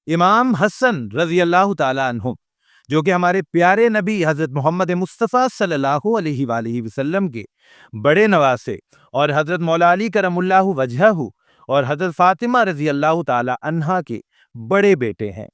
امام حسن رضی اللہ تعالیٰ عنہ جو کہ ہمارے پیارے نبی حضرت محمد مصطفیٰ صلی اللہ علیہ وآلہ وسلم کے بڑے نواسے اور حضرت مولا علی کرم اللہ وجہہ اور حضرت فاطمہ رضی اللہ تعالی عنہا کے بڑے بیٹے ہیں۔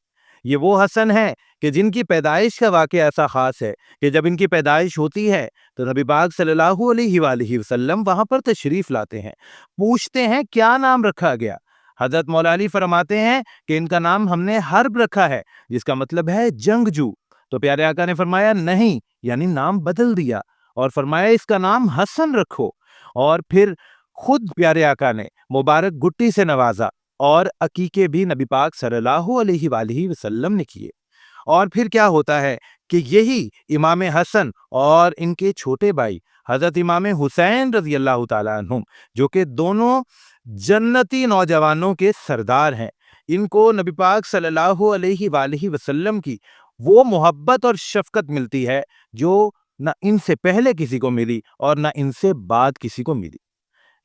یہ وہ حسن ہیں کہ جن کی پیدائش کا واقعہ ایسا خاص ہے کہ جب ان کی پیدائش ہوتی ہے تو نبی پاک صلی اللہ علیہ وآلہ وسلم وہاں پر تشریف لاتے ہیں، پوچھتے ہیں کیا نام رکھا گیا؟ حضرت مولا علی فرماتے ہیں کہ ان کا نام ہم نے حرب رکھا ہے، جس کا مطلب ہے جنگجو۔ تو پیارے آقا نے فرمایا نہیں، یعنی نام بدل دیا اور فرمایا اس کا نام حسن رکھو، اور پھر خود پیارے آقا نے مبارک گٹی سے نوازا اور عقیقے بھی نبی پاک صلی اللہ علیہ وآلہ وسلم نے کیے۔ اور پھر کیا ہوتا ہے کہ یہی امام حسن اور ان کے چھوٹے بھائی حضرت امام حسین رضی اللہ تعالیٰ عنہ جو کہ دونوں جنتی نوجوانوں کے سردار ہیں، ان کو نبی پاک صلی اللہ علیہ وآلہ وسلم کی وہ محبت اور شفقت ملتی ہے جو نہ ان سے پہلے کسی کو ملی اور نہ ان سے بعد کسی کو ملی۔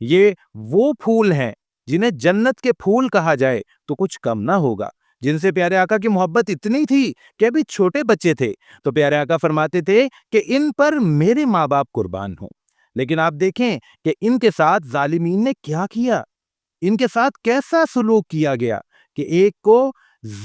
یہ وہ پھول ہیں جنہیں جنت کے پھول کہا جائے تو کچھ کم نہ ہوگا، جن سے پیارے آقا کی محبت اتنی تھی کہ ابھی چھوٹے بچے تھے تو پیارے آقا فرماتے تھے کہ ان پر میرے ماں باپ قربان ہوں۔ لیکن آپ دیکھیں کہ ان کے ساتھ ظالمین نے کیا کیا، ان کے ساتھ کیسا سلوک کیا گیا کہ ایک کو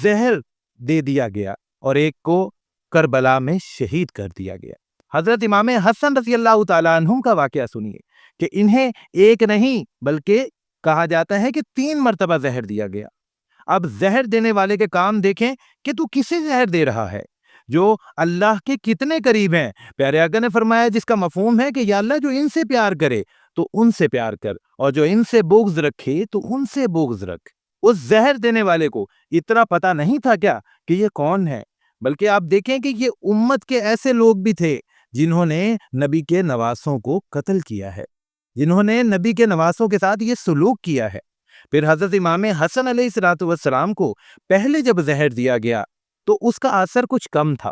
زہر دے دیا گیا اور ایک کو کربلا میں شہید کر دیا گیا۔ حضرت امام حسن رضی اللہ تعالیٰ عنہ کا واقعہ سنیے کہ انہیں ایک نہیں بلکہ کہا جاتا ہے کہ 3 مرتبہ زہر دیا گیا۔ اب زہر دینے والے کے کام دیکھیں کہ تو کسے زہر دے رہا ہے، جو اللہ کے کتنے قریب ہیں۔ پیارے آقا نے فرمایا جس کا مفہوم ہے کہ یا اللہ جو ان سے پیار کرے تو ان سے پیار کر، اور جو ان سے بغض رکھے تو ان سے بغض رکھ۔ اس زہر دینے والے کو اتنا پتہ نہیں تھا کیا کہ یہ کون ہے، بلکہ آپ دیکھیں کہ یہ امت کے ایسے لوگ بھی تھے جنہوں نے نبی کے نواسوں کو قتل کیا ہے، جنہوں نے نبی کے نواسوں کے ساتھ یہ سلوک کیا ہے۔ پھر حضرت امام حسن علیہ السلام کو پہلے جب زہر دیا گیا تو اس کا اثر کچھ کم تھا،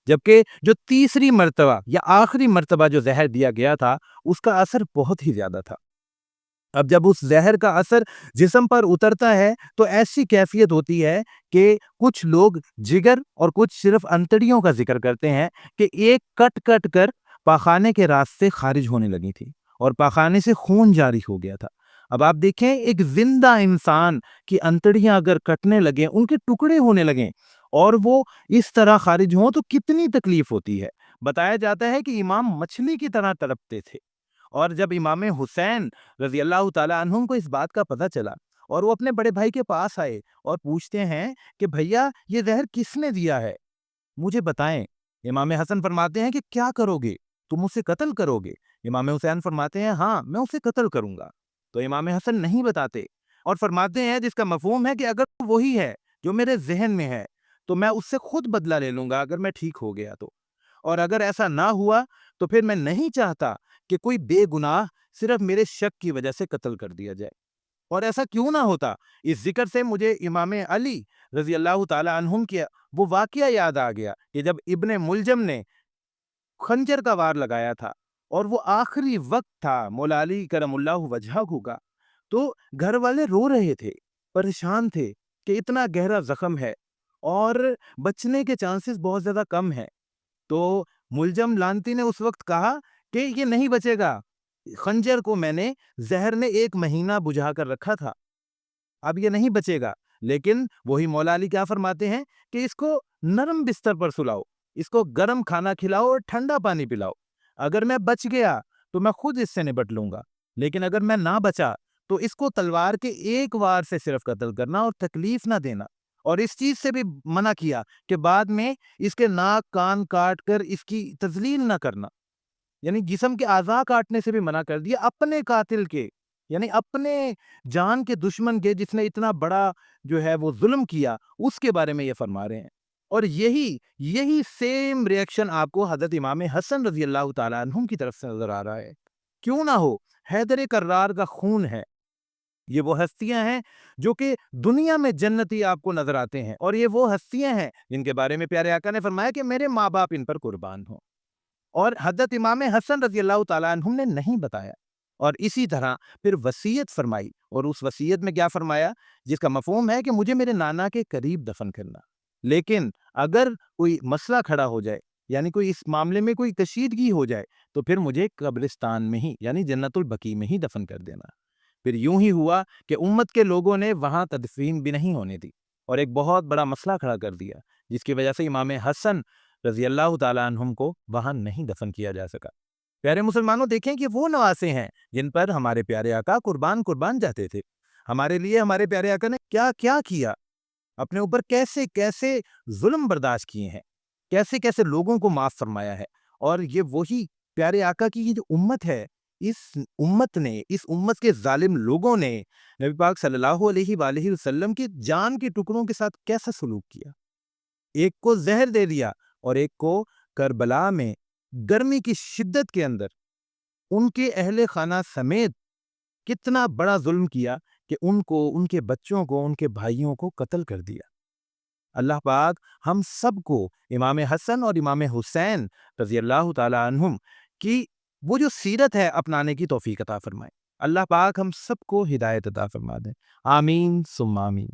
جبکہ جو تیسری مرتبہ یا آخری مرتبہ جو زہر دیا گیا تھا اس کا اثر بہت ہی زیادہ تھا۔ اب جب اس زہر کا اثر جسم پر اترتا ہے تو ایسی کیفیت ہوتی ہے کہ کچھ لوگ جگر اور کچھ صرف انتڑیوں کا ذکر کرتے ہیں کہ ایک کٹ کٹ کر پاخانے کے راستے خارج ہونے لگی تھی اور پاخانے سے خون جاری ہو گیا تھا۔ اب آپ دیکھیں ایک زندہ انسان کی انتڑیاں اگر کٹنے لگیں، ان کے ٹکڑے ہونے لگیں اور وہ اس طرح خارج ہوں تو کتنی تکلیف ہوتی ہے۔ بتایا جاتا ہے کہ امام مچھلی کی طرح تڑپتے تھے، اور جب امام حسین رضی اللہ تعالیٰ عنہ کو اس بات کا پتہ چلا اور وہ اپنے بڑے بھائی کے پاس آئے اور پوچھتے ہیں کہ بھیا یہ زہر کس نے دیا ہے، مجھے بتائیں۔ امام حسن فرماتے ہیں کہ کیا کرو گے، تم اسے قتل کرو گے؟ امام حسین فرماتے ہیں ہاں میں اسے قتل کروں گا۔ تو امام حسن نہیں بتاتے اور فرماتے ہیں جس کا مفہوم ہے کہ اگر وہی ہے جو میرے ذہن میں ہے تو میں اس سے خود بدلہ لے لوں گا اگر میں ٹھیک ہو گیا تو، اور اگر ایسا نہ ہوا تو پھر میں نہیں چاہتا کہ کوئی بے گناہ صرف میرے شک کی وجہ سے قتل کر دیا جائے۔ اور ایسا کیوں نہ ہوتا، اس ذکر سے مجھے امام علی رضی اللہ تعالی عنہم کی وہ واقعہ یاد آ گیا کہ جب ابن ملجم نے خنجر کا وار لگایا تھا اور وہ آخری وقت تھا مولا علی کرم اللہ وجہہ کا، تو گھر والے رو رہے تھے، پریشان تھے کہ اتنا گہرا زخم ہے اور بچنے کے چانسز بہت زیادہ کم ہیں۔ تو ملجم لانتی نے اس وقت کہا کہ یہ نہیں بچے گا، خنجر کو میں نے زہر نے 1 مہینہ بجھا کر رکھا تھا، اب یہ نہیں بچے گا۔ لیکن وہی مولا علی کیا فرماتے ہیں کہ اس کو نرم بستر پر سلاؤ، اس کو گرم کھانا کھلاؤ اور ٹھنڈا پانی پلاؤ، اگر میں بچ گیا تو میں خود اس سے نپٹ لوں گا، لیکن اگر میں نہ بچا تو اس کو تلوار کے 1 وار سے صرف قتل کرنا اور تکلیف نہ دینا، اور اس چیز سے بھی منع کیا کہ بعد میں اس کے ناک کان کاٹ کر اس کی تذلیل نہ کرنا، یعنی جسم کے اعضاء کاٹنے سے بھی منع کر دیا، اپنے قاتل کے یعنی اپنے جان کے دشمن کے جس نے اتنا بڑا جو ہے وہ ظلم کیا اس کے بارے میں یہ فرما رہے ہیں۔ اور یہی سیم ریئیکشن آپ کو حضرت امام حسن رضی اللہ تعالیٰ عنہ کی طرف سے نظر آ رہا ہے۔ کیوں نہ ہو، حیدر کرار کا خون ہے۔ یہ وہ ہستیاں ہیں جو کہ دنیا میں جنتی آپ کو نظر آتے ہیں، اور یہ وہ ہستیاں ہیں جن کے بارے میں پیارے آقا نے فرمایا کہ میرے ماں باپ ان پر قربان ہوں، اور حضرت امام حسن رضی اللہ تعالیٰ عنہ نے نہیں بتایا۔ اور اسی طرح پھر وصیت فرمائی، اور اس وصیت میں کیا فرمایا، جس کا مفہوم ہے کہ مجھے میرے نانا کے قریب دفن کرنا، لیکن اگر کوئی مسئلہ کھڑا ہو جائے، یعنی کوئی اس معاملے میں کوئی کشیدگی ہو جائے، تو پھر مجھے قبرستان میں ہی یعنی جنت البقیع میں ہی دفن کر دینا۔ پھر یوں ہی ہوا کہ امت کے لوگوں نے وہاں تدفین بھی نہیں ہونے دی، اور ایک بہت بڑا مسئلہ کھڑا کر دیا، جس کی وجہ سے امام حسن رضی اللہ تعالیٰ عنہم کو وہاں نہیں دفن کیا جا سکا۔ پیارے مسلمانوں، دیکھیں کہ وہ نواسے ہیں جن پر ہمارے پیارے آقا قربان جاتے تھے۔ ہمارے لیے ہمارے پیارے آقا نے کیا کیا کیا، اپنے اوپر کیسے کیسے ظلم برداشت کیے ہیں، کیسے کیسے لوگوں کو معاف فرمایا ہے، اور یہ وہی پیارے آقا کی یہ جو امت ہے، اس اس امت کے ظالم لوگوں نے نبی پاک صلی اللہ علیہ وآلہ وسلم کی جان کے ٹکڑوں کے ساتھ کیسا سلوک کیا۔ ایک کو زہر دے دیا، اور ایک کو کربلا میں گرمی کی شدت کے اندر ان کے اہل خانہ سمیت کتنا بڑا ظلم کیا کہ ان کو، ان کے بچوں کو، ان کے بھائیوں کو قتل کر دیا۔ اللہ پاک ہم سب کو امام حسن اور امام حسین رضی اللہ تعالی عنہم کی وہ جو سیرت ہے اپنانے کی توفیق عطا فرمائے۔ اللہ پاک ہم سب کو ہدایت عطا فرما دے۔ آمین ثم آمین۔